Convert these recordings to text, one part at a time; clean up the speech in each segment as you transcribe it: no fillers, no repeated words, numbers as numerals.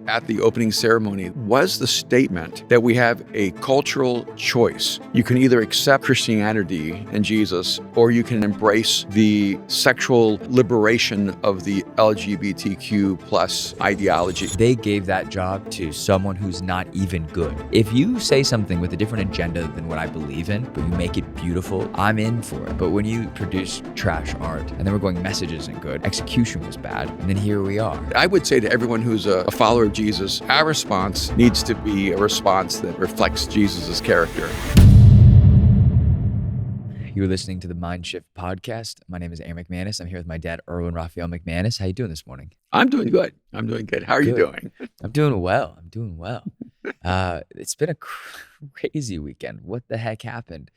at the opening ceremony was the statement that we have a cultural choice. You can either accept Christianity and Jesus, or you can embrace the sexual liberation of the LGBTQ plus ideology. They gave that job to someone who's not even good. If you say something with a different agenda than what I believe in, but you make it beautiful, I'm in for it. But when you produce trash art, and then we're going, message isn't good, execution was bad, and then here we are. I would say to everyone who's a follower of Jesus, our response needs to be a response that reflects Jesus' character. You're listening to the Mind Shift podcast. My name is Erwin McManus. I'm here with my dad, Erwin Raphael McManus. How you doing this morning? I'm doing good. How are you doing? I'm doing well. It's been a crazy weekend. What the heck happened?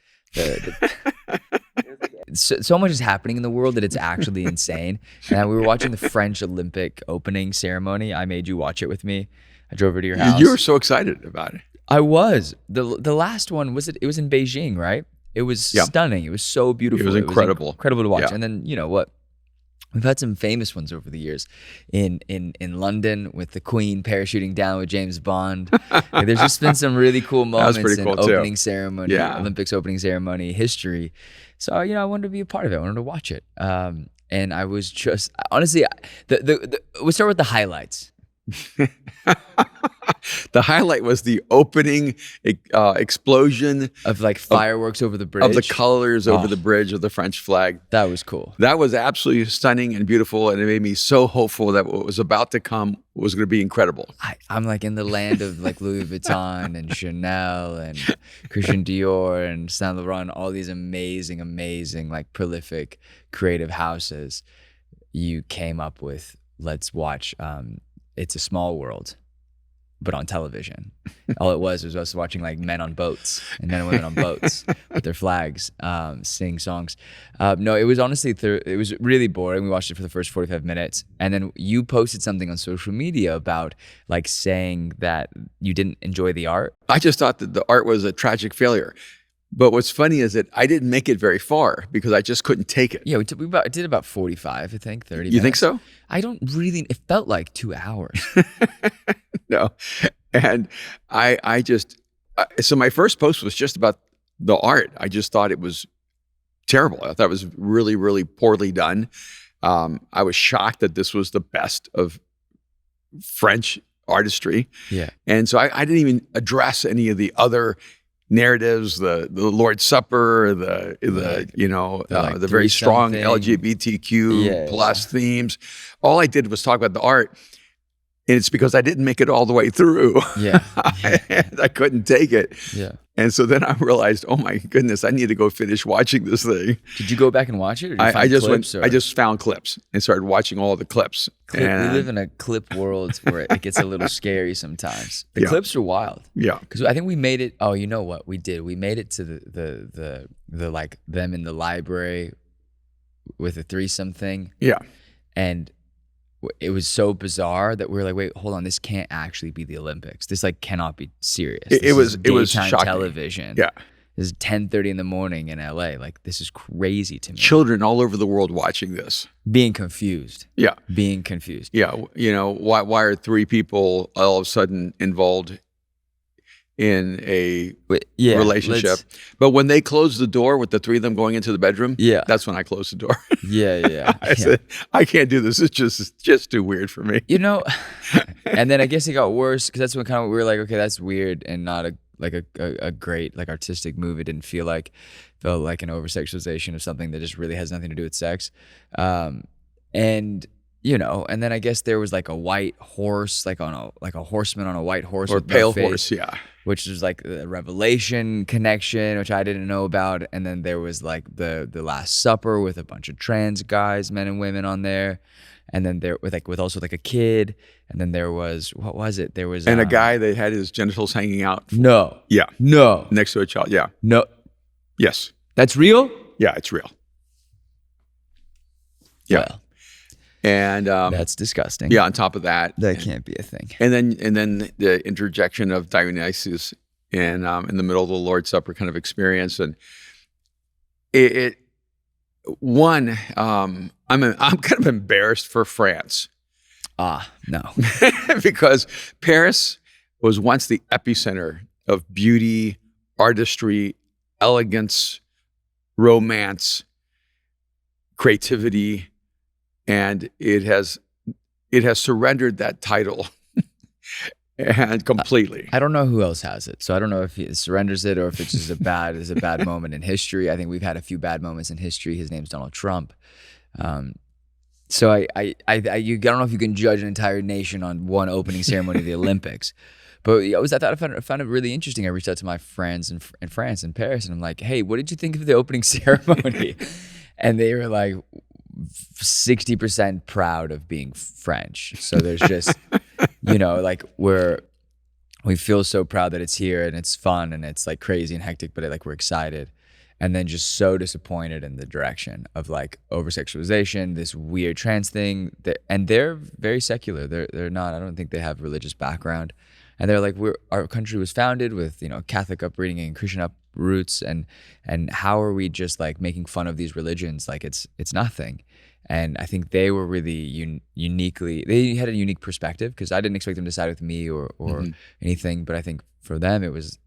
So much is happening in the world that it's actually insane. And we were watching the French Olympic opening ceremony. I made you watch it with me. I drove over to your house. You were so excited about it. I was. The last one, it was in Beijing, right? It was stunning. It was so beautiful. It was incredible. Incredible to watch. Yeah. And then, you know what? We've had some famous ones over the years in London with the Queen parachuting down with James Bond. Like, there's just been some really cool moments in opening ceremony, Olympics opening ceremony history. So, I wanted to be a part of it. I wanted to watch it. And I was just, honestly, we'll start with the highlights. The highlight was the opening explosion of like fireworks over the bridge. Of the colors over the bridge of the French flag. That was cool. That was absolutely stunning and beautiful, and it made me so hopeful that what was about to come was going to be incredible. I'm like in the land of like Louis Vuitton and Chanel and Christian Dior and Saint Laurent, all these amazing, like prolific creative houses. You came up with, let's watch It's a Small World, but on television. All it was us watching like men on boats and men and women on boats with their flags, sing songs. No, it was honestly, it was really boring. We watched it for the first 45 minutes. And then you posted something on social media about like saying that you didn't enjoy the art. I just thought that the art was a tragic failure. But what's funny is that I didn't make it very far because I just couldn't take it. Yeah, we did about 45, I think, 30 minutes. You think so? I don't really, it felt like 2 hours. No. And so my first post was just about the art. I just thought it was terrible. I thought it was really, really poorly done. I was shocked that this was the best of French artistry. Yeah. And so I didn't even address any of the other narratives, the Lord's Supper, the very strong LGBTQ plus themes. All I did was talk about the art, and it's because I didn't make it all the way through. Yeah. And I couldn't take it. Yeah. And so then I realized, oh my goodness, I need to go finish watching this thing. Did you go back and watch it? Or did you I just found clips and started watching all the clips. We live in a clip world where it gets a little scary sometimes. The clips are wild. Yeah. Because I think we made it. Oh, you know what we did? We made it to the like them in the library with a threesome thing. Yeah. And it was so bizarre that we were like, wait, hold on, this can't actually be the Olympics. This like cannot be serious. It was shocking. Television. Yeah. This is 10:30 in the morning in LA. Like, this is crazy to me. Children all over the world watching this. Being confused. Yeah. Being confused. Yeah. Why are 3 people all of a sudden involved in a relationship? But when they closed the door with the 3 of them going into the bedroom, that's when I closed the door. Yeah. I said, I can't do this. It's just too weird for me. And then I guess it got worse because that's when kind of we were like, okay, that's weird and not a great like artistic move. It didn't felt like an over-sexualization of something that just really has nothing to do with sex. And then I guess there was like a white horse, like a horseman on a white horse. Or a pale horse, which was like the Revelation connection, which I didn't know about. And then there was like the Last Supper with a bunch of trans guys, men and women on there. And then there with also like a kid. And then there was, what was it? There was a guy that had his genitals hanging out. No. Yeah. No. Next to a child. Yeah. No. Yes. That's real? Yeah, it's real. Yeah. Well, and that's disgusting. Yeah. On top of that, can't be a thing. And then the interjection of Dionysus in the middle of the Lord's Supper kind of experience, and I'm kind of embarrassed for France. No. Because Paris was once the epicenter of beauty, artistry, elegance, romance, creativity, and it has surrendered that title and completely. I don't know who else has it, so I don't know if he surrenders it or if it's just a bad moment in history. I think we've had a few bad moments in history. His name's Donald Trump. So I don't know if you can judge an entire nation on one opening ceremony of the Olympics, but I found it really interesting. I reached out to my friends in France, in Paris, and I'm like, hey, what did you think of the opening ceremony? And they were like 60% proud of being French. So there's just, like we feel so proud that it's here and it's fun and it's like crazy and hectic, but like we're excited. And then just so disappointed in the direction of like over-sexualization, this weird trans thing. And they're very secular. They're not, I don't think they have religious background. And they're like, our country was founded with, Catholic upbringing and Christian roots. And how are we just like making fun of these religions? Like it's nothing. And I think they were really they had a unique perspective because I didn't expect them to side with me or anything. But I think for them, it was,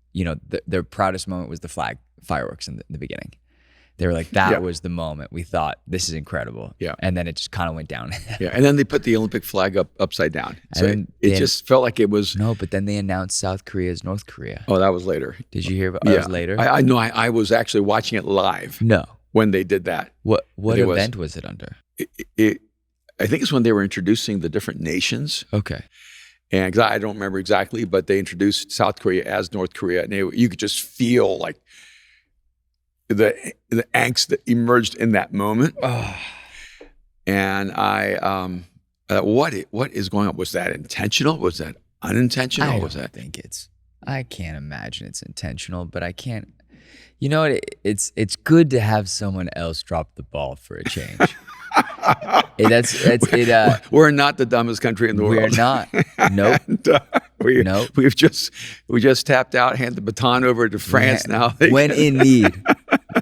their proudest moment was the fireworks in the beginning. They were like, that was the moment we thought, this is incredible. Yeah. And then it just kind of went down. Yeah. And then they put the Olympic flag upside down. So it just felt like it was. No, but then they announced South Korea as North Korea. Oh, that was later. Did you hear about that? Was later? I know. I was actually watching it live. No. When they did that. What event was it under? I think it's when they were introducing the different nations. Okay. And because I don't remember exactly, but they introduced South Korea as North Korea. And you could just feel like the angst that emerged in that moment. Oh. And what is going on? Was that intentional? Was that unintentional? I can't imagine it's intentional, but I can't. You know what? It's good to have someone else drop the ball for a change. We're not the dumbest country in the world. We're not. Nope. Nope. We just tapped out, hand the baton over to France now. When in need,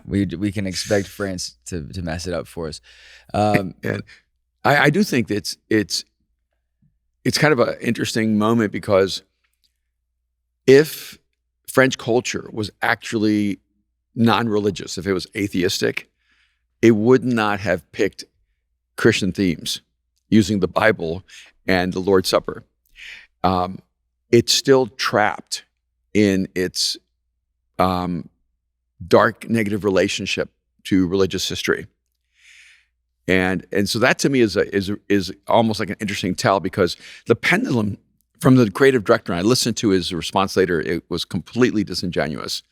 we can expect France to mess it up for us. And I do think that it's kind of an interesting moment because if French culture was actually non-religious, if it was atheistic, it would not have picked Christian themes using the Bible and the Lord's Supper. It's still trapped in its dark, negative relationship to religious history. And so that to me is almost like an interesting tell because the pendulum from the creative director, and I listened to his response later, it was completely disingenuous.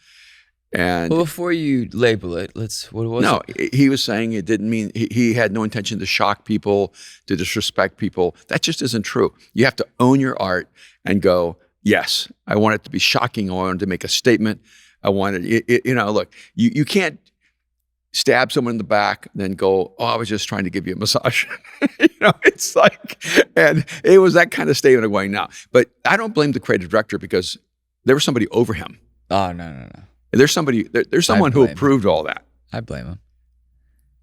And before you label it, what was it? No, he was saying it didn't mean, he had no intention to shock people, to disrespect people. That just isn't true. You have to own your art and go, yes, I want it to be shocking. I wanted to make a statement. I wanted, look, you can't stab someone in the back and then go, oh, I was just trying to give you a massage. It's like, and it was that kind of statement of going, no. But I don't blame the creative director because there was somebody over him. Oh, no. There's someone who approved all that. I blame him.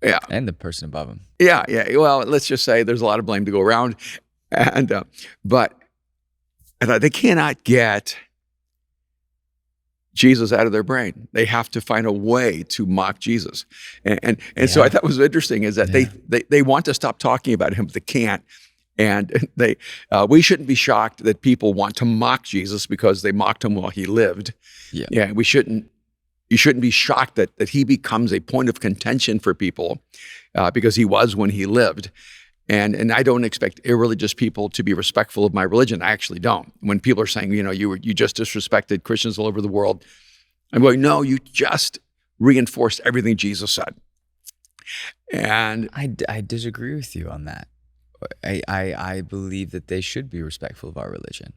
Yeah. And the person above him. Yeah. Well, let's just say there's a lot of blame to go around. And, but they cannot get Jesus out of their brain. They have to find a way to mock Jesus. And so I thought what was interesting is that they want to stop talking about him, but they can't. And we shouldn't be shocked that people want to mock Jesus because they mocked him while he lived. Yeah. You shouldn't be shocked that he becomes a point of contention for people because he was when he lived. And I don't expect irreligious people to be respectful of my religion. I actually don't. When people are saying, you just disrespected Christians all over the world, I'm going, no, you just reinforced everything Jesus said. And I disagree with you on that. I believe that they should be respectful of our religion.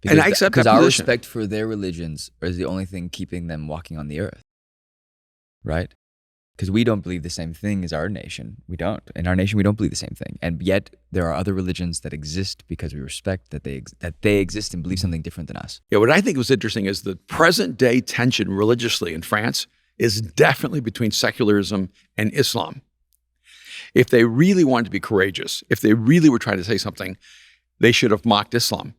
And I accept that because our respect for their religions is the only thing keeping them walking on the earth, right? Because we don't believe the same thing as our nation. We don't. In our nation, we don't believe the same thing. And yet, there are other religions that exist because we respect that they exist and believe something different than us. Yeah, what I think was interesting is the present day tension religiously in France is definitely between secularism and Islam. If they really wanted to be courageous, if they really were trying to say something, they should have mocked Islam.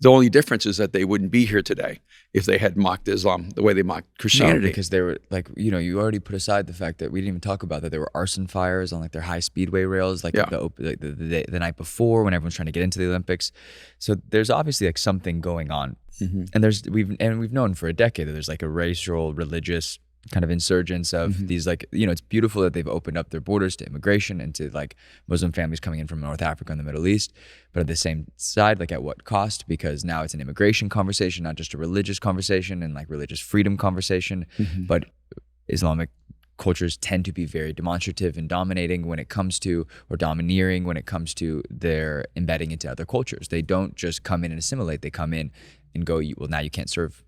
The only difference is that they wouldn't be here today if they had mocked Islam the way they mocked Christianity. No, because they were like, you already put aside the fact that we didn't even talk about that there were arson fires on like their high speedway rails, like the night before when everyone's trying to get into the Olympics. So there's obviously like something going on, and we've known for a decade that there's like a racial, religious kind of insurgence of these, like, it's beautiful that they've opened up their borders to immigration and to like Muslim families coming in from North Africa and the Middle East, but at the same side, like at what cost? Because now it's an immigration conversation, not just a religious conversation and like religious freedom conversation, but Islamic cultures tend to be very demonstrative and dominating when it comes to, or domineering when it comes to their embedding into other cultures. They don't just come in and assimilate, they come in and go, well, now you can't serve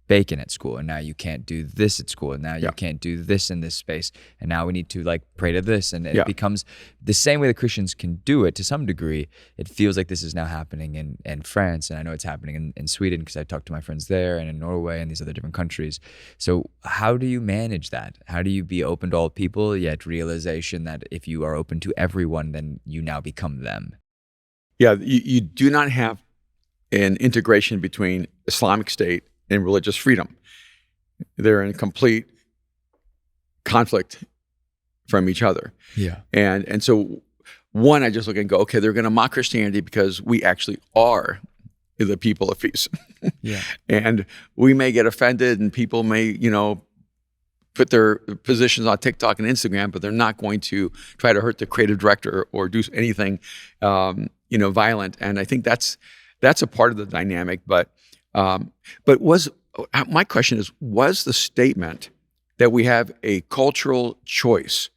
bacon at school, and now you can't do this at school, and now you can't do this in this space, and now we need to like pray to this, and it becomes the same way that Christians can do it to some degree. It feels like this is now happening in France, and I know it's happening in Sweden because I talked to my friends there, and in Norway and these other different countries. So how do you manage that? How do you be open to all people, yet realization that if you are open to everyone, then you now become them? Yeah, you do not have an integration between Islamic State and religious freedom. They're in complete conflict from each other. Yeah. And so one, I just look and go, okay, they're going to mock Christianity because we actually are the people of peace. Yeah. And we may get offended, and people may, put their positions on TikTok and Instagram, but they're not going to try to hurt the creative director or do anything, violent. And I think that's a part of the dynamic. But my question is, was the statement that we have a cultural choice?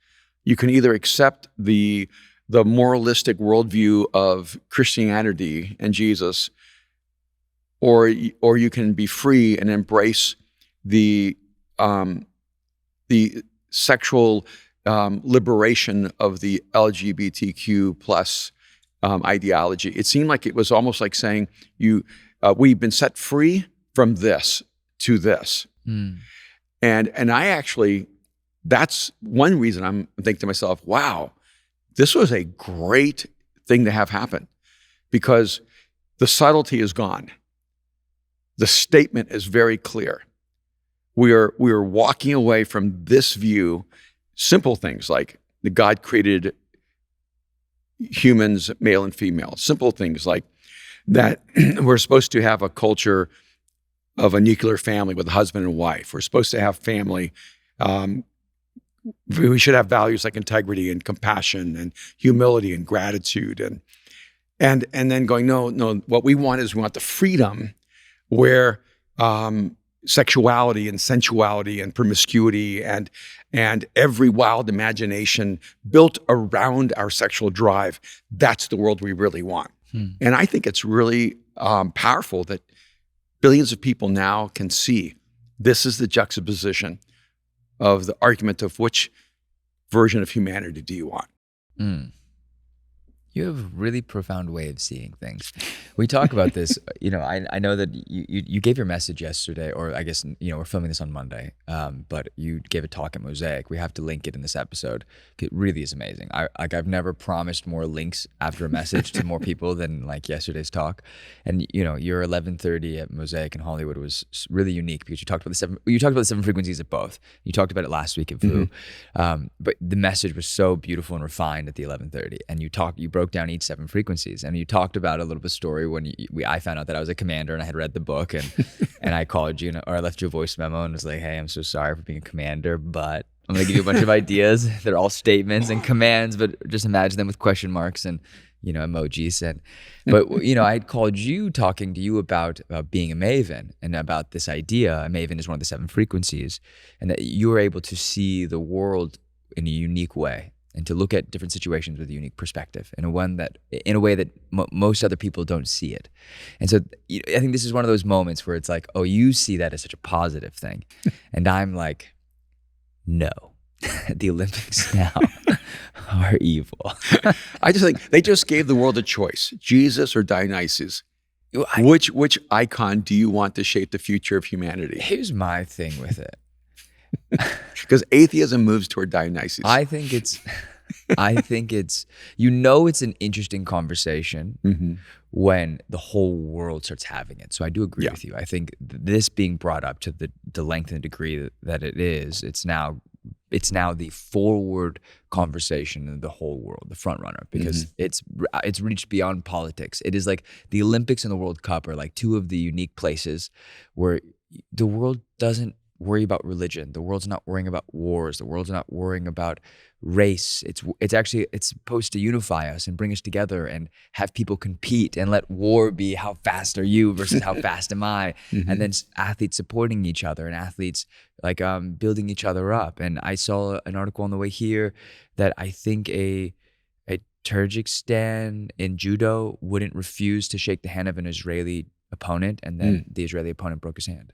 You can either accept the moralistic worldview of Christianity and Jesus, or you can be free and embrace the sexual liberation of the LGBTQ plus ideology. It seemed like it was almost like saying we've been set free from this to this. And I actually, that's one reason I'm thinking to myself, wow, this was a great thing to have happen, because the subtlety is gone. The statement is very clear. We are walking away from this view, simple things like the God created humans, male and female, simple things like that we're supposed to have a culture of a nuclear family with a husband and wife. We're supposed to have family. We should have values like integrity and compassion and humility and gratitude. And then going, no, what we want is we want the freedom where sexuality and sensuality and promiscuity and every wild imagination built around our sexual drive, that's the world we really want. And I think it's really powerful that billions of people now can see this is the juxtaposition of the argument of which version of humanity do you want. You have a really profound way of seeing things. We talk about this, I know that you gave your message yesterday, or I guess, we're filming this on Monday, but you gave a talk at Mosaic. We have to link it in this episode. It really is amazing. I've never promised more links after a message to more people than like yesterday's talk. And your 11:30 at Mosaic in Hollywood was really unique because you talked about the seven frequencies of both. You talked about it last week at VU, but the message was so beautiful and refined at the 11:30, and you broke down each seven frequencies, and you talked about a little bit of story when I found out that I was a commander and I had read the book, and I called you, or I left you a voice memo and was like, hey, I'm so sorry for being a commander, but I'm gonna give you a bunch of ideas. They're all statements and commands, but just imagine them with question marks and emojis. But I had called you, talking to you about being a Maven and about this idea. A Maven is one of the seven frequencies, and that you were able to see the world in a unique way, and to look at different situations with a unique perspective, in a way that most other people don't see it. And so I think this is one of those moments where it's like, oh, you see that as such a positive thing. And I'm like, no, the Olympics now are evil. I just think they just gave the world a choice, Jesus or Dionysus. Which icon do you want to shape the future of humanity? Here's my thing with it. Because atheism moves toward Dionysus. I think it's I think it's it's an interesting conversation when the whole world starts having it. So I do agree with you. I think this being brought up to the length and degree that it is, it's now the forward conversation in the whole world, the front runner, because it's reached beyond politics. It is like the Olympics and the World Cup are like two of the unique places where the world doesn't worry about religion. The world's not worrying about wars. The world's not worrying about race. It's supposed to unify us and bring us together and have people compete and let war be how fast are you versus how fast am I, and then athletes supporting each other and athletes like building each other up. And I saw an article on the way here that I think a Kyrgyzstan in judo wouldn't refuse to shake the hand of an Israeli opponent, and then the Israeli opponent broke his hand.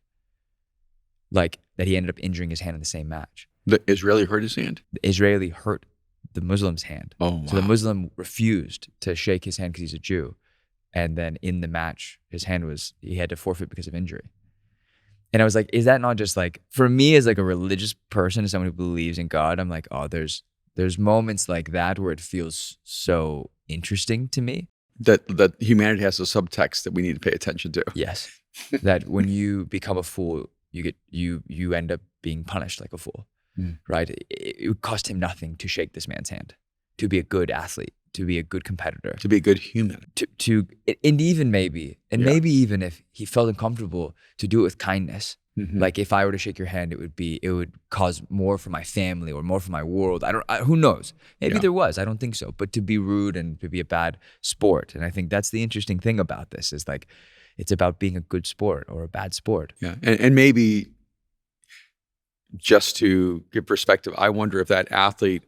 Like that he ended up injuring his hand in the same match. The Israeli hurt his hand? The Israeli hurt the Muslim's hand. Oh, wow. So the Muslim refused to shake his hand because he's a Jew. And then in the match, he had to forfeit because of injury. And I was like, is that not just like, for me as like a religious person, as someone who believes in God, I'm like, oh, there's moments like that where it feels so interesting to me. That humanity has a subtext that we need to pay attention to. Yes. That when you become a fool, you end up being punished like a fool, right? It would cost him nothing to shake this man's hand, to be a good athlete, to be a good competitor, to be a good human, and maybe even if he felt uncomfortable, to do it with kindness. Like if I were to shake your hand, it would cause more for my family or more for my world. Who knows? Maybe there was. I don't think so. But to be rude and to be a bad sport, and I think that's the interesting thing about this is like, it's about being a good sport or a bad sport. Yeah, and maybe just to give perspective, I wonder if that athlete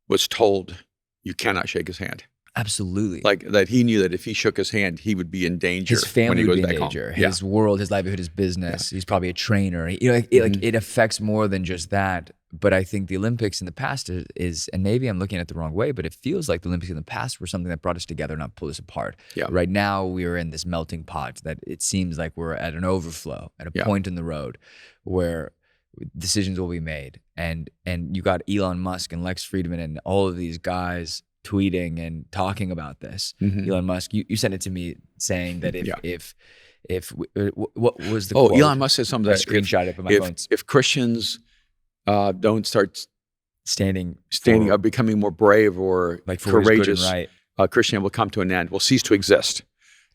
was told you cannot shake his hand. Absolutely. Like that he knew that if he shook his hand, he would be in danger. His family when he would goes be in back danger. Home. His world, his livelihood, his business. He's probably a trainer. It affects more than just that. But I think the Olympics in the past is, and maybe I'm looking at it the wrong way, but it feels like the Olympics in the past were something that brought us together, not pull us apart. Yeah. Right now, we are in this melting pot that it seems like we're at an overflow, at a point in the road where decisions will be made. And you got Elon Musk and Lex Fridman and all of these guys tweeting and talking about this. Elon Musk, you sent it to me saying that what was the quote? Elon Musk said something that I screenshot it, but my phone's if Christians don't start standing up, becoming more brave or like courageous, right. Christianity will come to an end, will cease to exist.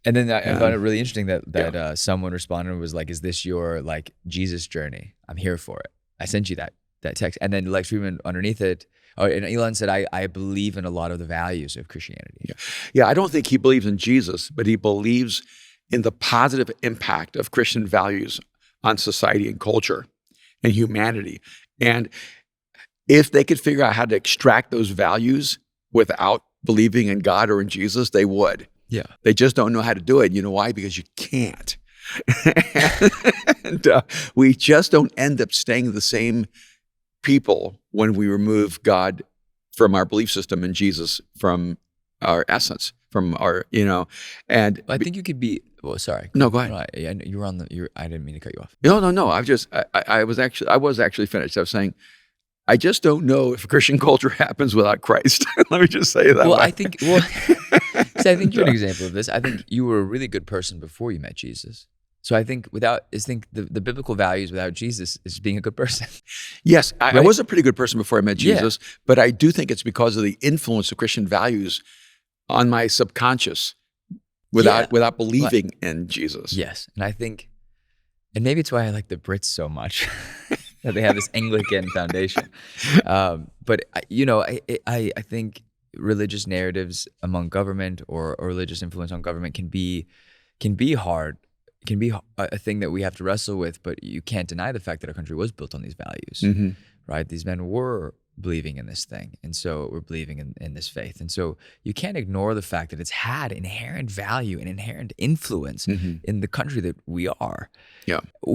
And then I found it really interesting that someone responded and was like, is this your like Jesus journey? I'm here for it. I sent you that text. And then Lex Fridman underneath it, and Elon said, I believe in a lot of the values of Christianity. Yeah, I don't think he believes in Jesus, but he believes in the positive impact of Christian values on society and culture and humanity. And if they could figure out how to extract those values without believing in God or in Jesus, they would. Yeah. They just don't know how to do it. You know why? Because you can't. And we just don't end up staying the same people when we remove God from our belief system and Jesus from our essence, from our, and I think you could be, well, sorry. No, go ahead. Right. You were I didn't mean to cut you off. No. I was actually finished. I was saying, I just don't know if Christian culture happens without Christ. Let me just say that. Well, I think you're an example of this. I think you were a really good person before you met Jesus. So I think the biblical values without Jesus is being a good person. Yes, I was a pretty good person before I met Jesus, but I do think it's because of the influence of Christian values on my subconscious without believing in Jesus. Yes, and I think, and maybe it's why I like the Brits so much, that they have this Anglican foundation. But I think religious narratives among government or religious influence on government can be hard. It can be a thing that we have to wrestle with, but you can't deny the fact that our country was built on these values, right? These men were believing in this thing, and so we're believing in this faith. And so you can't ignore the fact that it's had inherent value and inherent influence in the country that we are,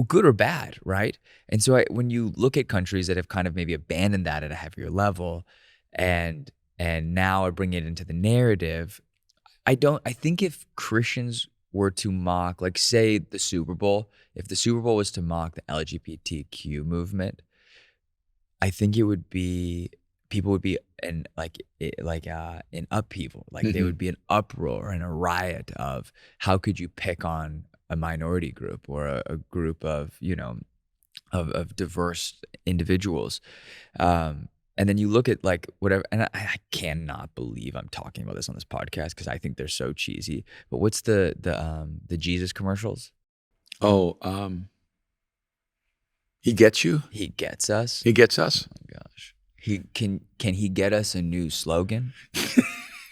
good or bad, right? And so when you look at countries that have kind of maybe abandoned that at a heavier level and now are bringing it into the narrative, I think if Christians were to mock, like say the Super Bowl, if the Super Bowl was to mock the LGBTQ movement, I think people would be an upheaval. Like there would be an uproar and a riot of how could you pick on a minority group or a group of, of diverse individuals. And then you look at like whatever, and I cannot believe I'm talking about this on this podcast because I think they're so cheesy. But what's the Jesus commercials? Oh, he gets you. He gets us. He gets us. Oh my gosh. Can he get us a new slogan?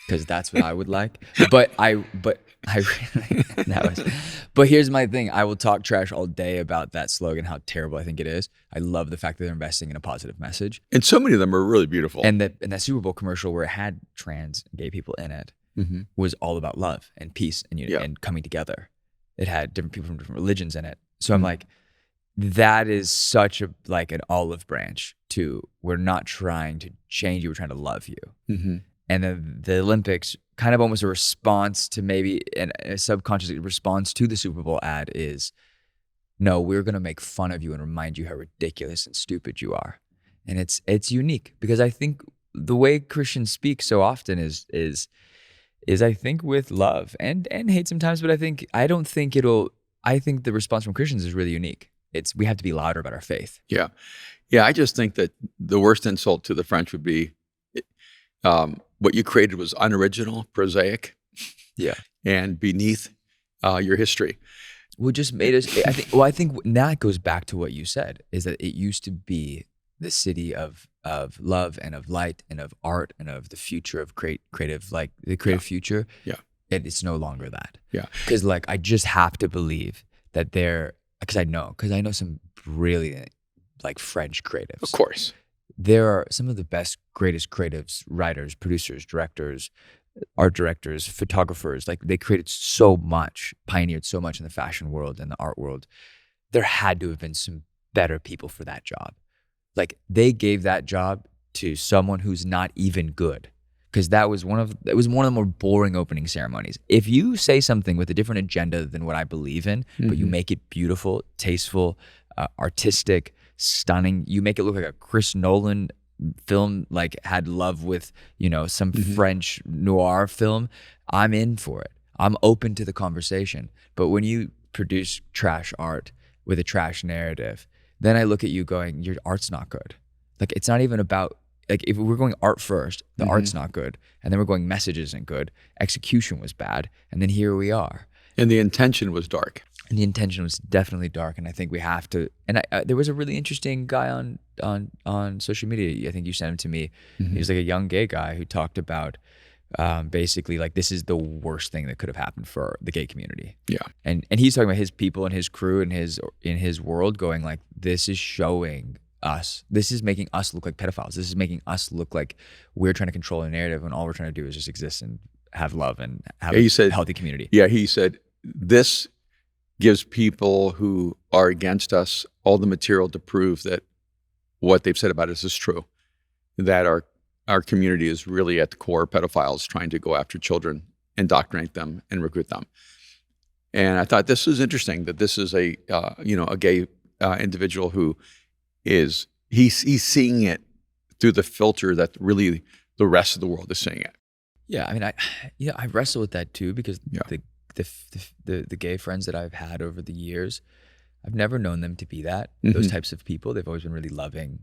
Because that's what I would like. But here's my thing. I will talk trash all day about that slogan, how terrible I think it is. I love the fact that they're investing in a positive message. And so many of them are really beautiful. And that Super Bowl commercial where it had trans gay people in it was all about love and peace and unity and coming together. It had different people from different religions in it. So I'm like, that is such a like an olive branch to we're not trying to change you, we're trying to love you. And then the Olympics, kind of almost a response to maybe a subconscious response to the Super Bowl ad is, no, we're going to make fun of you and remind you how ridiculous and stupid you are. And it's unique because I think the way Christians speak so often is I think with love and hate sometimes, but I think the response from Christians is really unique. We have to be louder about our faith. Yeah. I just think that the worst insult to the French would be what you created was unoriginal, prosaic, and beneath your history. What just made us? I think that goes back to what you said, is that it used to be the city of love and of light and of art and of the future of creative, like the creative future. Yeah, and it's no longer that. Yeah, because like I just have to believe that because I know some brilliant like French creatives. Of course. There are some of the best, greatest creatives, writers, producers, directors, art directors, photographers. Like they created so much, pioneered so much in the fashion world and the art world. There had to have been some better people for that job. Like they gave that job to someone who's not even good, because it was one of the more boring opening ceremonies. If you say something with a different agenda than what I believe in, but you make it beautiful, tasteful, artistic, stunning, you make it look like a Chris Nolan film, like had love with, some French noir film, I'm in for it. I'm open to the conversation. But when you produce trash art with a trash narrative, then I look at you going, your art's not good. Like it's not even about, like if we're going art first, the art's not good. And then we're going message isn't good. Execution was bad. And then here we are. And the intention was dark. And the intention was definitely dark, and I think we have to. And there was a really interesting guy on social media. I think you sent him to me. He was like a young gay guy who talked about basically like this is the worst thing that could have happened for the gay community. Yeah, and he's talking about his people and his crew and in his world, going like this is showing us. This is making us look like pedophiles. This is making us look like we're trying to control a narrative, and all we're trying to do is just exist and have love and have a healthy community. Yeah, he said this gives people who are against us all the material to prove that what they've said about us is true, that our community is really at the core pedophiles trying to go after children, indoctrinate them, and recruit them. And I thought this was interesting, that this is a gay individual who he's seeing it through the filter that really the rest of the world is seeing it. Yeah, I mean, I wrestle with that too, because the gay friends that I've had over the years, I've never known them to be that. Those types of people. They've always been really loving,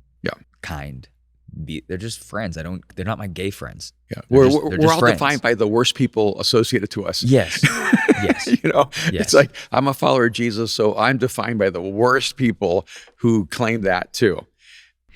kind. They're just friends. They're not my gay friends. Yeah, we're all friends. Defined by the worst people associated to us. Yes, yes. It's like I'm a follower of Jesus, so I'm defined by the worst people who claim that too.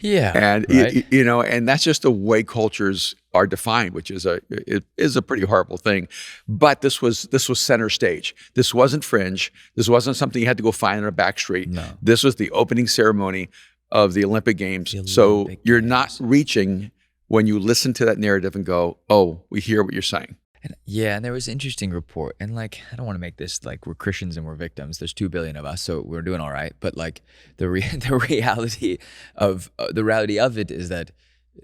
Yeah, and right? And that's just the way cultures are defined, which is a pretty horrible thing. But this was center stage. This wasn't fringe. This wasn't something you had to go find on a back street. No. This was the opening ceremony of the Olympic Games. So you're not reaching when you listen to that narrative and go, "Oh, we hear what you're saying." And there was an interesting report, and like I don't want to make this like we're Christians and we're victims. There's 2 billion of us, so we're doing all right. But like the reality of it is that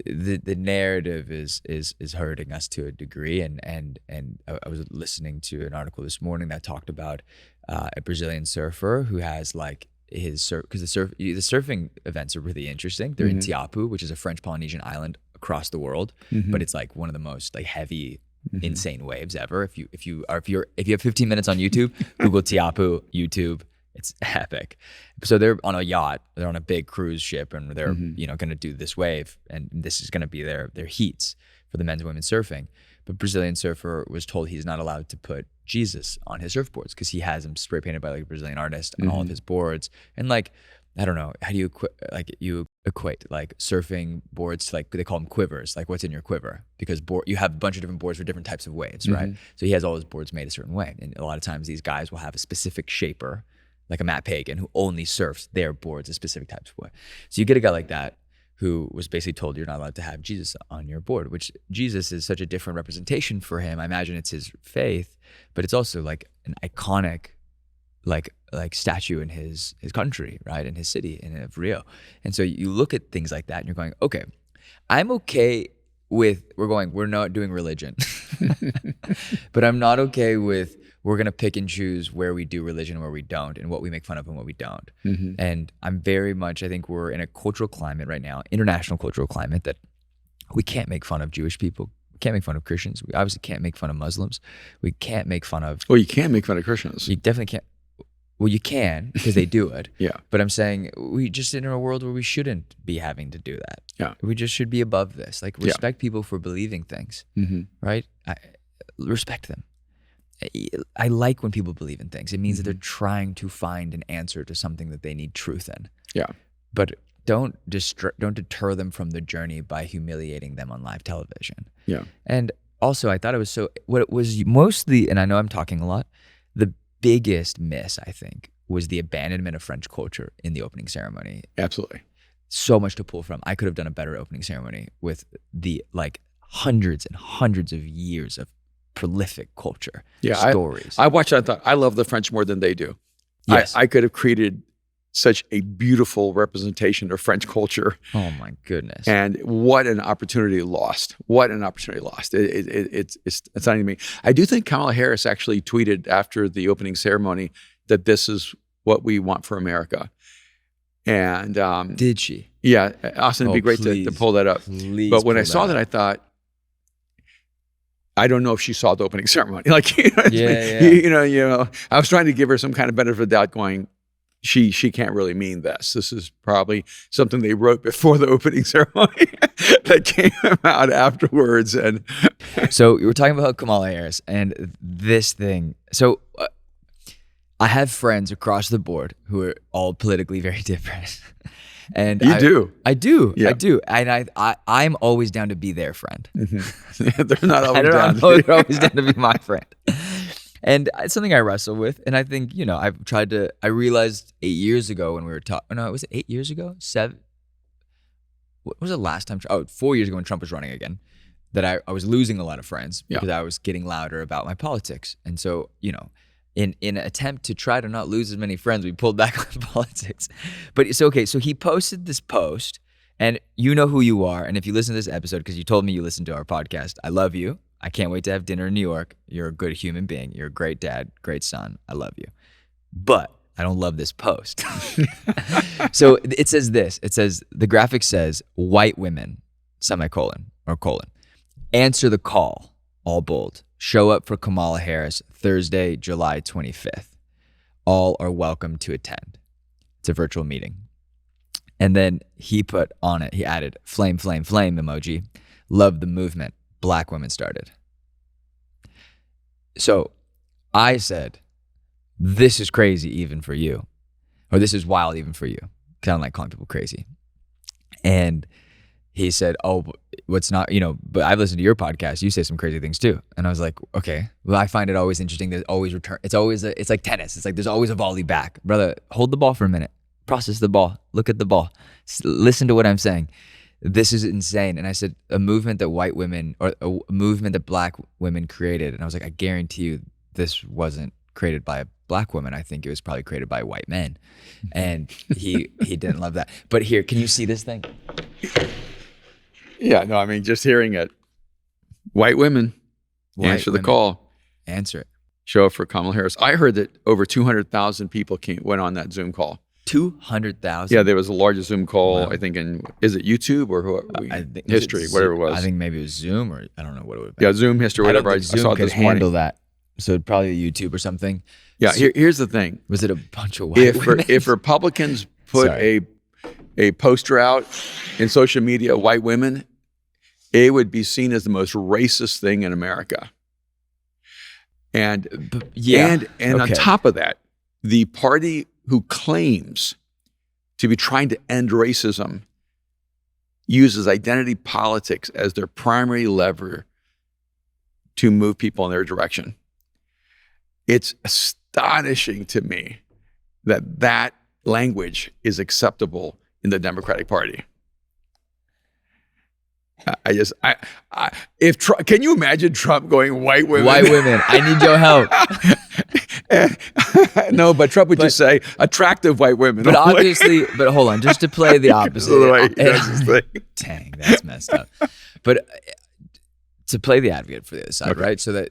the narrative is hurting us to a degree. And I was listening to an article this morning that talked about a Brazilian surfer who has like his surf, because the surfing events are really interesting. They're in Tiapu, which is a French Polynesian island across the world, but it's like one of the most like heavy, insane waves ever. If you have 15 minutes on YouTube, Google Tiapu YouTube. It's epic. So they're on a yacht, they're on a big cruise ship, and they're going to do this wave, and this is going to be their heats for the men's and women's surfing. But Brazilian surfer was told he's not allowed to put Jesus on his surfboards because he has him spray painted by like a Brazilian artist on all of his boards. And like, I don't know, how do you equate like surfing boards to like, they call them quivers, like what's in your quiver? Because you have a bunch of different boards for different types of waves, right? So he has all his boards made a certain way. And a lot of times these guys will have a specific shaper, like a Matt Pagan, who only surfs their boards a specific type of way. So you get a guy like that who was basically told you're not allowed to have Jesus on your board, which Jesus is such a different representation for him. I imagine it's his faith, but it's also like an iconic like statue in his country, right? In his city, in Rio. And so you look at things like that and you're going, okay, I'm okay with, we're not doing religion, but I'm not okay with, we're going to pick and choose where we do religion and where we don't, and what we make fun of and what we don't. And I'm very much, I think we're in a cultural climate right now, international cultural climate, that we can't make fun of Jewish people. We can't make fun of Christians. We obviously can't make fun of Muslims. We can't make fun of... Well, you can't make fun of Christians. You definitely can't. Well, you can, because they do it. Yeah. But I'm saying we just in a world where we shouldn't be having to do that. Yeah. We just should be above this. Like, respect people for believing things, right? Respect them. I like when people believe in things. It means that they're trying to find an answer to something that they need truth in. Yeah. But don't deter them from the journey by humiliating them on live television. Yeah. And also, I thought it was what it was mostly, and I know I'm talking a lot, the biggest miss, I think, was the abandonment of French culture in the opening ceremony. Absolutely. So much to pull from. I could have done a better opening ceremony with the like hundreds and hundreds of years of prolific culture, stories. I watched it, I thought, I love the French more than they do. Yes. I could have created such a beautiful representation of French culture. Oh my goodness. And what an opportunity lost. What an opportunity lost. It's not even me. I do think Kamala Harris actually tweeted after the opening ceremony that this is what we want for America. And did she? Yeah. Austin, it'd be great to pull that up. But when I saw that, I thought, I don't know if she saw the opening ceremony. Like, you know, I was trying to give her some kind of benefit of the doubt, going, she can't really mean this. This is probably something they wrote before the opening ceremony that came out afterwards. And so you were talking about Kamala Harris and this thing. So I have friends across the board who are all politically very different. And I do. Yeah. I do. And I'm always down to be their friend. They're not always down. They're always down to be my friend. And it's something I wrestle with. And I think, you know, I realized 8 years ago when we were talking, no, was it 8 years ago? 7? What was the last time? 4 years ago when Trump was running again, that I was losing a lot of friends because I was getting louder about my politics. And so, you know, in an attempt to try to not lose as many friends, we pulled back on politics. But it's okay. So he posted this post, and you know who you are. And if you listen to this episode, because you told me you listened to our podcast, I love you. I can't wait to have dinner in New York. You're a good human being. You're a great dad, great son. I love you. But I don't love this post. So it says this. It says, the graphic says, white women, semicolon or colon, answer the call, all bold. Show up for Kamala Harris Thursday, July 25th. All are welcome to attend. It's a virtual meeting. And then he put on it, he added, flame, flame, flame emoji. Love the movement Black women started. So I said, this is crazy even for you. Or this is wild even for you. Kind of like calling people crazy. And he said, oh, what's not, you know, but I've listened to your podcast. You say some crazy things too. And I was like, okay, well, I find it always interesting. There's always return. It's always, it's like tennis. It's like, there's always a volley back. Brother, hold the ball for a minute. Process the ball. Look at the ball. Listen to what I'm saying. This is insane. And I said, a movement that white women, or a movement that Black women created. And I was like, I guarantee you this wasn't created by a Black woman. I think it was probably created by white men. And he didn't love that. But here, can you see this thing? Yeah, no, I mean, just hearing it. White women, answer the call. Answer it. Show up for Kamala Harris. I heard that over 200,000 people went on that Zoom call. 200,000. Yeah, there was the largest Zoom call, I think, is it YouTube or history, whatever it was. I think maybe it was Zoom, or I don't know what it would be. Yeah, Zoom history, whatever. I saw it could this morning. handle that. So it'd probably YouTube or something. Yeah, here's the thing. Was it a bunch of white women? If Republicans put a poster out in social media of white women, it would be seen as the most racist thing in America. And on top of that, the party who claims to be trying to end racism uses identity politics as their primary lever to move people in their direction. It's astonishing to me that language is acceptable in the Democratic Party. Can you imagine Trump going white women? White women, I need your help. No, but Trump would just say attractive white women. But obviously, but hold on, just to play the opposite. Dang, that's messed up. But to play the advocate for the other side, right? So that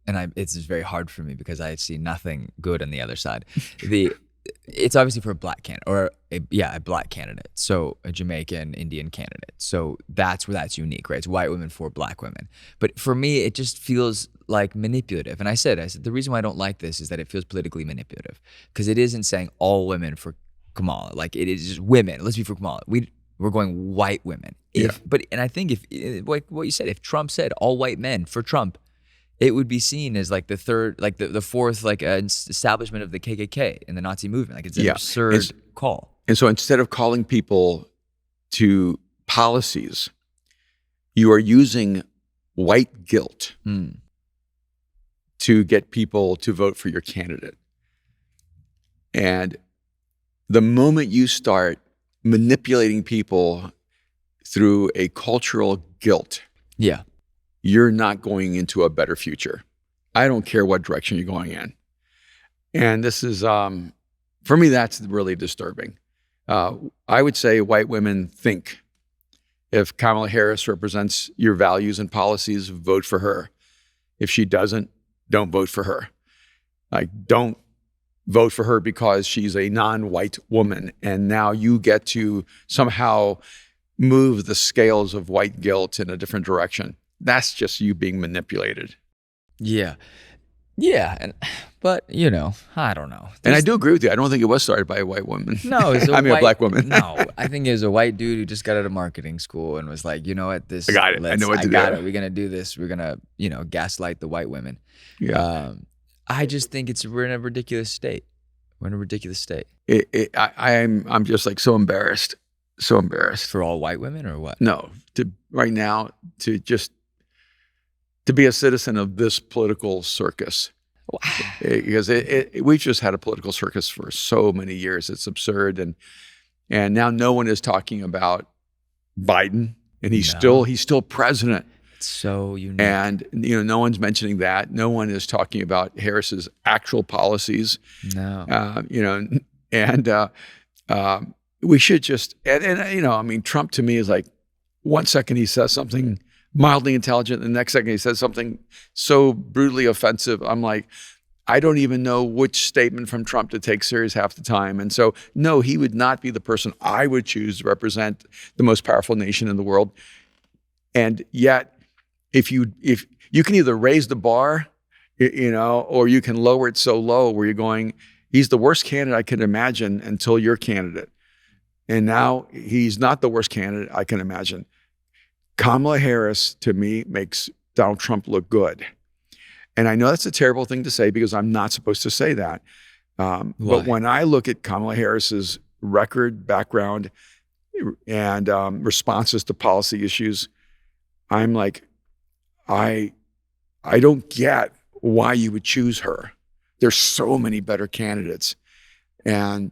it's just very hard for me because I see nothing good on the other side. It's obviously for a black candidate or a black candidate. So a Jamaican Indian candidate. So that's where that's unique, right? It's white women for black women. But for me, it just feels like manipulative. And I said, the reason why I don't like this is that it feels politically manipulative because it isn't saying all women for Kamala. Like it is just women. Let's be for Kamala. We're going white women. And I think if like what you said, if Trump said all white men for Trump, it would be seen as like the third, like the fourth, like establishment of the KKK and the Nazi movement. Like it's an absurd call. And so instead of calling people to policies, you are using white guilt to get people to vote for your candidate. And the moment you start manipulating people through a cultural guilt, you're not going into a better future. I don't care what direction you're going in. And this is, for me, that's really disturbing. I would say white women think if Kamala Harris represents your values and policies, vote for her. If she doesn't, don't vote for her. Like, don't vote for her because she's a non-white woman. And now you get to somehow move the scales of white guilt in a different direction. That's just you being manipulated. Yeah. But I don't know. And I do agree with you. I don't think it was started by a white woman. No, it was a black woman. No, I think it was a white dude who just got out of marketing school and was like, you know what, I got it. I know what to do. We're gonna do this. We're gonna, gaslight the white women. Yeah. I just think we're in a ridiculous state. We're in a ridiculous state. I'm just like so embarrassed. So embarrassed. For all white women or what? No, right now to be a citizen of this political circus. Wow. Because we've just had a political circus for so many years. It's absurd. And now no one is talking about Biden, and he's still president. It's so unique. And no one's mentioning that. No one is talking about Harris's actual policies. No. We should just, Trump to me is like, 1 second he says something mildly intelligent, the next second he says something so brutally offensive. I'm like, I don't even know which statement from Trump to take serious half the time. And so, no, he would not be the person I would choose to represent the most powerful nation in the world. And yet, if you can either raise the bar, or you can lower it so low where you're going, he's the worst candidate I can imagine until you're candidate. And now he's not the worst candidate I can imagine. Kamala Harris, to me, makes Donald Trump look good. And I know that's a terrible thing to say because I'm not supposed to say that. But when I look at Kamala Harris's record, background, and responses to policy issues, I'm like, I don't get why you would choose her. There's so many better candidates. And,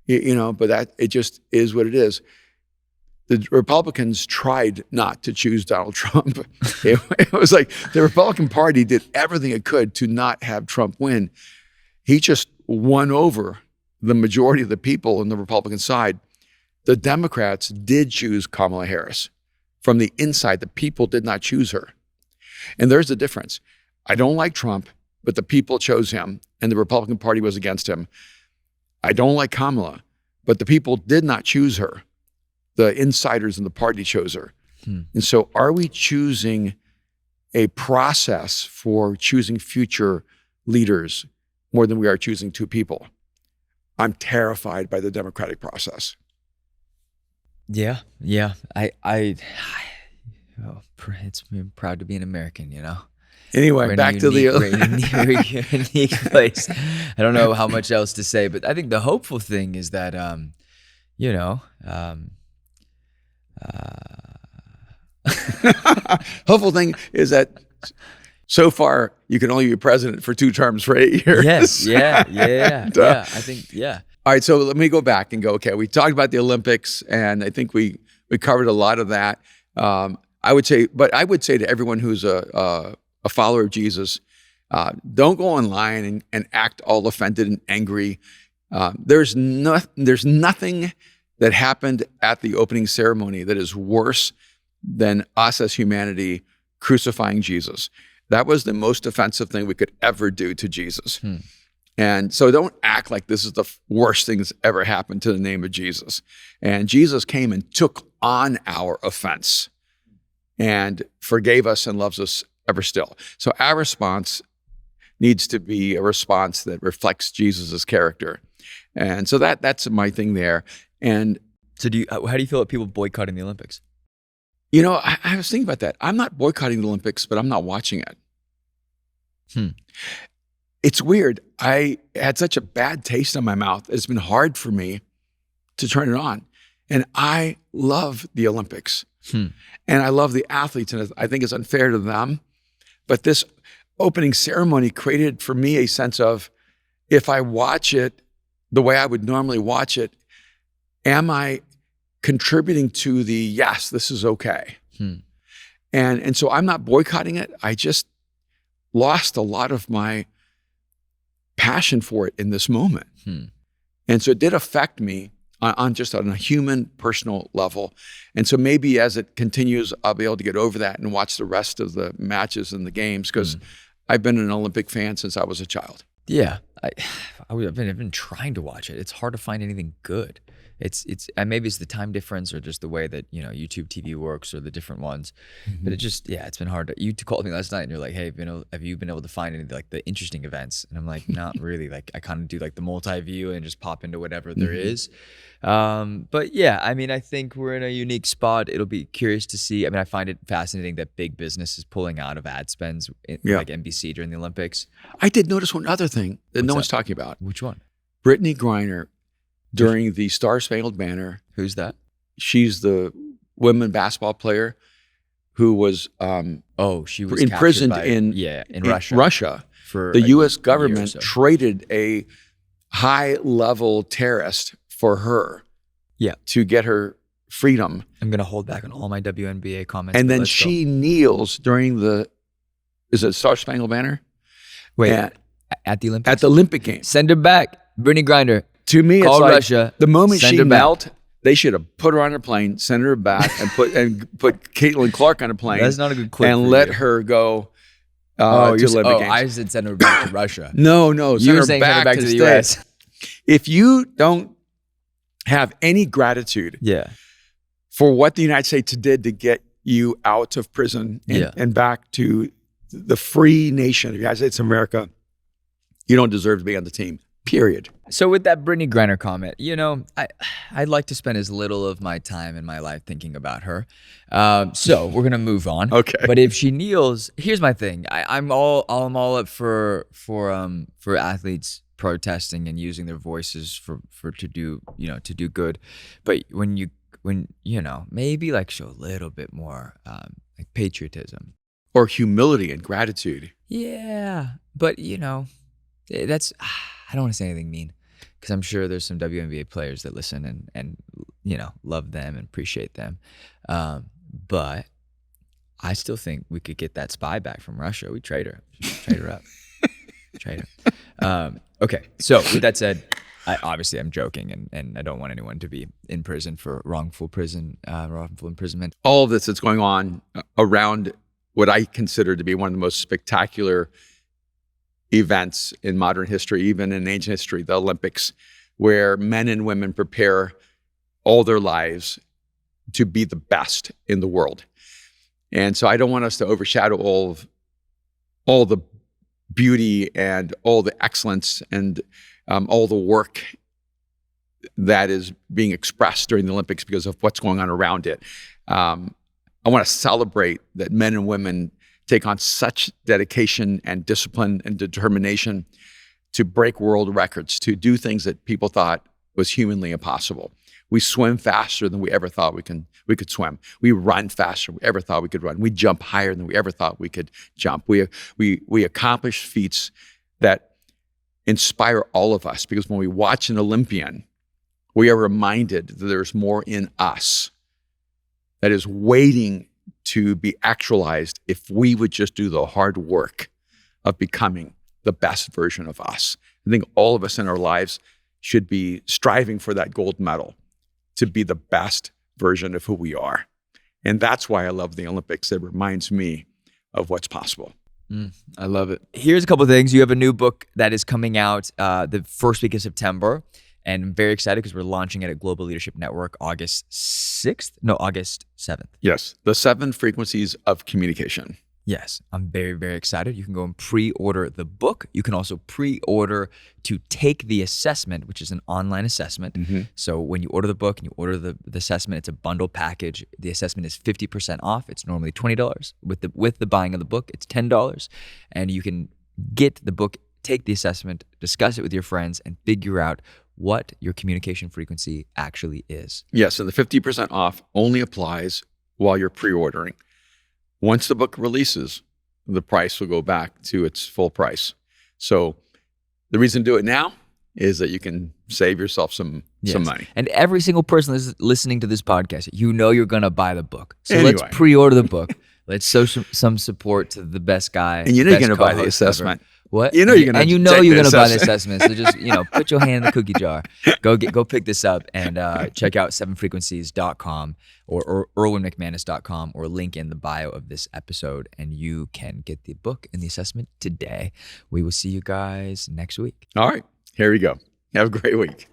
but it just is what it is. The Republicans tried not to choose Donald Trump. It was like the Republican Party did everything it could to not have Trump win. He just won over the majority of the people on the Republican side. The Democrats did choose Kamala Harris. From the inside, the people did not choose her. And there's the difference. I don't like Trump, but the people chose him, and the Republican Party was against him. I don't like Kamala, but the people did not choose her. The insiders in the party chose her. And so are we choosing a process for choosing future leaders more than we are choosing two people? I'm terrified by the democratic process. Yeah. It's proud to be an American, you know? Anyway, back to the unique place. I don't know how much else to say, but I think the hopeful thing is that, hopeful thing is that so far you can only be president for 2 terms for 8 years. Yes, yeah. I think, yeah. All right, so let me go back and go, okay, we talked about the Olympics, and I think we covered a lot of that. I would say to everyone who's a follower of Jesus, don't go online and act all offended and angry. There's nothing that happened at the opening ceremony that is worse than us as humanity crucifying Jesus. That was the most offensive thing we could ever do to Jesus. And so don't act like this is the worst thing that's ever happened to the name of Jesus. And Jesus came and took on our offense and forgave us and loves us ever still. So our response needs to be a response that reflects Jesus's character. And so that's my thing there. And so how do you feel about people boycotting the Olympics? You know, I was thinking about that. I'm not boycotting the Olympics, but I'm not watching it. It's weird. I had such a bad taste in my mouth. It's been hard for me to turn it on. And I love the Olympics. And I love the athletes, and I think it's unfair to them. But this opening ceremony created for me a sense of, if I watch it the way I would normally watch it, am I contributing to the, yes, this is okay? And so I'm not boycotting it. I just lost a lot of my passion for it in this moment. And so it did affect me on a human, personal level. And so maybe as it continues, I'll be able to get over that and watch the rest of the matches and the games, because I've been an Olympic fan since I was a child. Yeah, I've been trying to watch it. It's hard to find anything good. It's and maybe it's the time difference or just the way that, you know, YouTube TV works or the different ones. But it just, it's been hard. You called me last night and you're like, hey, have you been able to find any like the interesting events? And I'm like, not really. Like I kind of do like the multi-view and just pop into whatever there is. But yeah, I mean, I think we're in a unique spot. It'll be curious to see. I mean, I find it fascinating that big business is pulling out of ad spends like NBC during the Olympics. I did notice one other thing that no one's talking about. Which one? Brittany Griner during the Star Spangled Banner. Who's that? She's the women basketball player who was she was imprisoned in Russia. For the U.S. government traded a high-level terrorist for her to get her freedom. I'm going to hold back on all my WNBA comments. And then she kneels during is it Star Spangled Banner? Wait, at the Olympics? At the Olympic Games. Send her back. Brittany Griner. To me, it's like Russia, the moment she knelt, they should have put her on a plane, sent her back, and put Caitlin Clark on a plane. That's not a good clip. And let her go to Olympic Games. I said send her back to Russia. No, you were saying send her back to the U.S. If you don't have any gratitude for what the United States did to get you out of prison and back to the free nation of the United States of America, you don't deserve to be on the team. Period. So with that Brittany Griner comment, you know, I'd like to spend as little of my time in my life thinking about her. So we're gonna move on. Okay. But if she kneels, here's my thing. I'm all up for athletes protesting and using their voices to do good. But when you know, maybe like show a little bit more like patriotism or humility and gratitude. Yeah, but you know, that's. I don't want to say anything mean, because I'm sure there's some WNBA players that listen and you know, love them and appreciate them. But I still think we could get that spy back from Russia. We trade her up. Trade her. Okay, so with that said, I'm joking, and I don't want anyone to be in prison for wrongful imprisonment. All of this that's going on around what I consider to be one of the most spectacular events in modern history, even in ancient history, the Olympics. where men and women prepare all their lives to be the best in the world. And so I don't want us to overshadow all the beauty and all the excellence and all the work that is being expressed during the Olympics because of what's going on around it. I want to celebrate that men and women take on such dedication and discipline and determination to break world records, to do things that people thought was humanly impossible. We swim faster than we ever thought we could swim. We run faster than we ever thought we could run. We jump higher than we ever thought we could jump. We accomplish feats that inspire all of us, because when we watch an Olympian, we are reminded that there's more in us that is waiting to be actualized if we would just do the hard work of becoming the best version of us. I think all of us in our lives should be striving for that gold medal, to be the best version of who we are. And that's why I love the Olympics. It reminds me of what's possible. I love it. Here's a couple of things. You have a new book that is coming out the first week of September. And I'm very excited because we're launching it at Global Leadership Network August 7th. Yes, the 7 frequencies of communication. Yes, I'm very, very excited. You can go and pre-order the book. You can also pre-order to take the assessment, which is an online assessment. Mm-hmm. So when you order the book and you order the assessment, it's a bundle package. The assessment is 50% off. It's normally $20. With the buying of the book, it's $10. And you can get the book, take the assessment, discuss it with your friends, and figure out what your communication frequency actually is. Yes, and the 50% off only applies while you're pre-ordering. Once the book releases, the price will go back to its full price. So the reason to do it now is that you can save yourself some money. And every single person that's listening to this podcast, you know you're going to buy the book. So anyway, let's pre-order the book. Let's show some support to the best guy. And you know you're going to buy the assessment. What? You know you're going to you're going to buy the assessment. So just, put your hand in the cookie jar. Go pick this up and check out 7frequencies.com or erwinmcmanus.com or link in the bio of this episode, and you can get the book and the assessment today. We will see you guys next week. All right. Here we go. Have a great week.